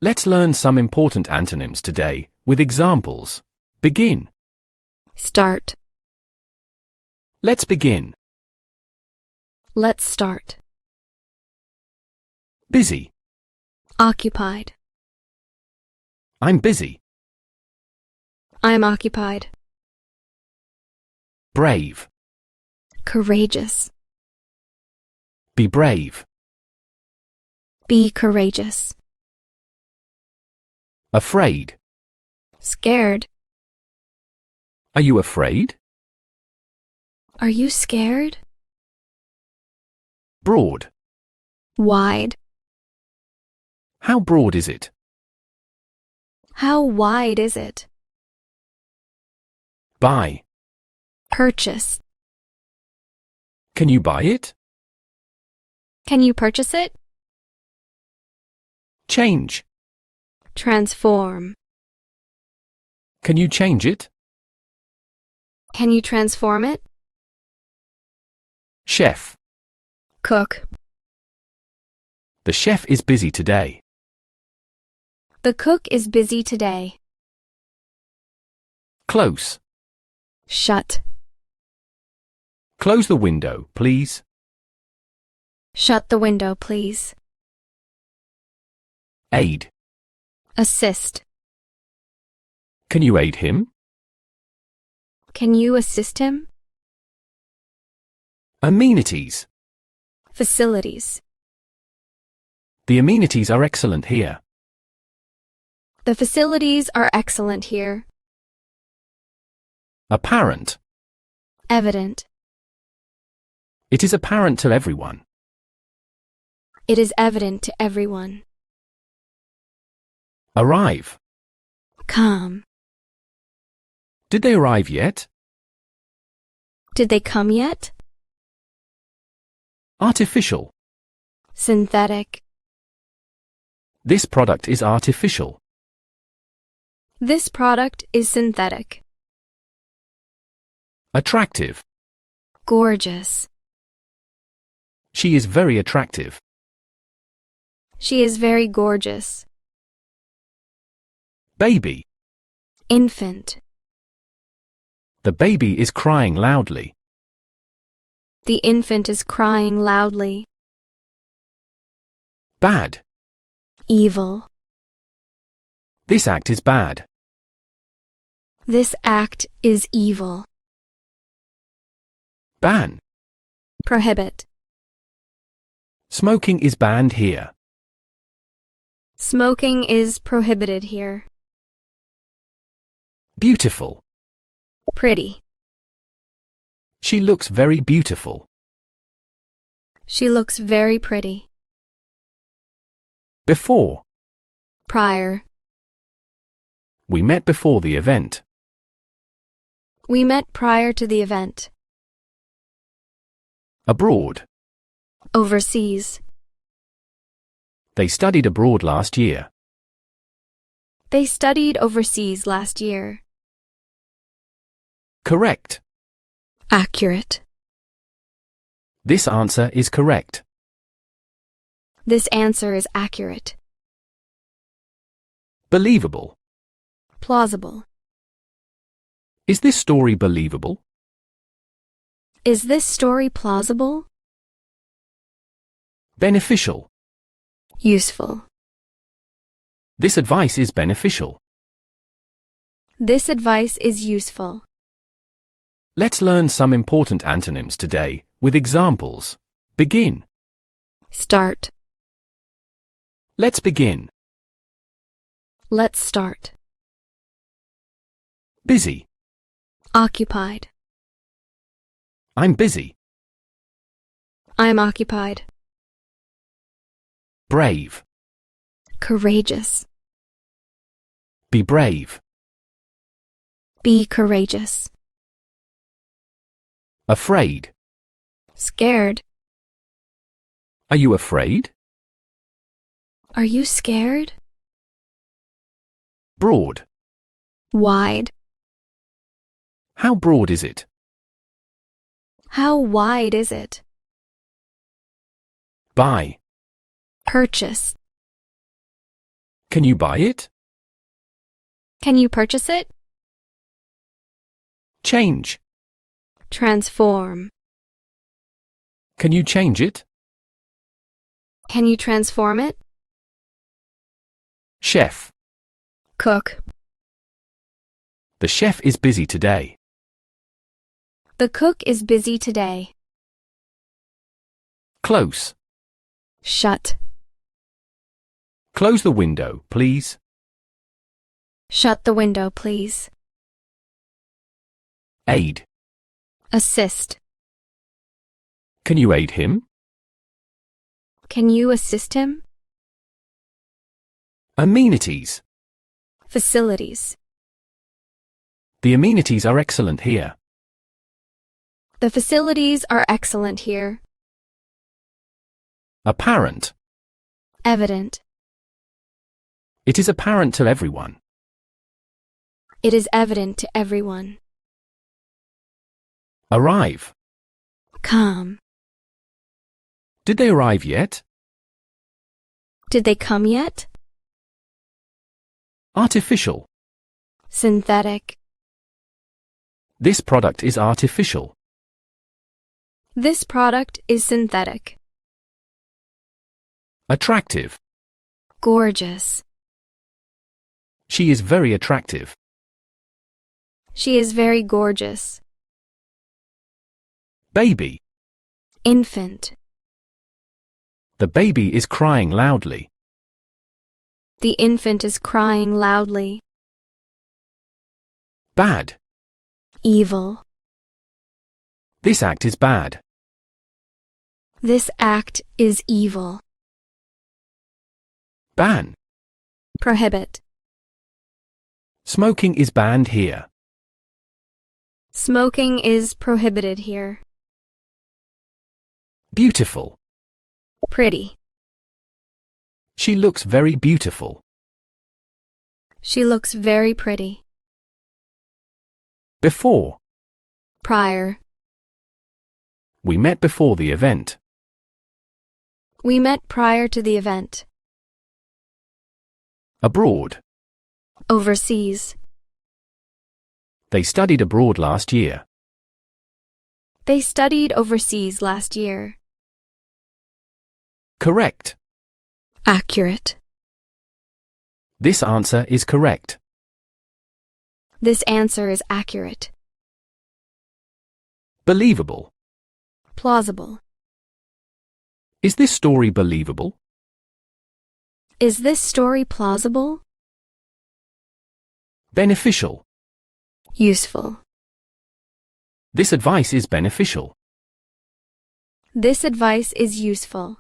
Let's learn some important antonyms today, with examples. Begin. Start. Let's begin. Let's start. Busy. Occupied. I'm busy. I'm occupied. Brave. Courageous. Be brave. Be courageous. Afraid. Scared. Are you afraid? Are you scared? Broad. Wide. How broad is it? How wide is it? Buy. Purchase. Can you buy it? Can you purchase it? Change. Transform. Can you change it? Can you transform it? Chef. Cook. The chef is busy today. The cook is busy today. Close. Shut. Close the window, please. Shut the window, please. Aid. Assist. Can you aid him? Can you assist him? Amenities. Facilities. The amenities are excellent here. The facilities are excellent here. Apparent. Evident. It is apparent to everyone. It is evident to everyone. Arrive. Come. Did they arrive yet? Did they come yet? Artificial. Synthetic. This product is artificial. This product is synthetic. Attractive. Gorgeous. She is very attractive. She is very gorgeous. Baby. Infant. The baby is crying loudly. The infant is crying loudly. Bad. Evil. This act is bad. This act is evil. Ban. Prohibit. Smoking is banned here. Smoking is prohibited here. Beautiful. Pretty. She looks very beautiful. She looks very pretty. Before. Prior. We met before the event. We met prior to the event. Abroad. Overseas. They studied abroad last year. They studied overseas last year. Correct. Accurate. This answer is correct. This answer is accurate. Believable. Plausible. Is this story believable? Is this story plausible? Beneficial. Useful. This advice is beneficial. This advice is useful. Let's learn some important antonyms today, with examples. Begin. Start. Let's begin. Let's start. Busy. Occupied. I'm busy. I'm occupied. Brave. Courageous. Be brave. Be courageous. Afraid. Scared. Are you afraid? Are you scared? Broad. Wide. How broad is it? How wide is it? Buy. Purchase. Can you buy it? Can you purchase it? Change. Transform. Can you change it? Can you transform it? Chef. Cook. The chef is busy today. The cook is busy today. Close. Shut. Close the window, please. Shut the window, please. Aid. Assist. Can you aid him? Can you assist him? Amenities. Facilities. The amenities are excellent here. The facilities are excellent here. Apparent. Evident. It is apparent to everyone. It is evident to everyone. Arrive. Come. Did they arrive yet? Did they come yet? Artificial. Synthetic. This product is artificial. This product is synthetic. Attractive. Gorgeous. She is very attractive. She is very gorgeous. Baby. Infant. The baby is crying loudly. The infant is crying loudly. Bad. Evil. This act is bad. This act is evil. Ban. Prohibit. Smoking is banned here. Smoking is prohibited here. Beautiful. Pretty. She looks very beautiful. She looks very pretty. Before. Prior. We met before the event. We met prior to the event. Abroad. Overseas. They studied abroad last year. They studied overseas last year. Correct. Accurate. This answer is correct. This answer is accurate. Believable. Plausible. Is this story believable? Is this story plausible? Beneficial. Useful. This advice is beneficial. This advice is useful.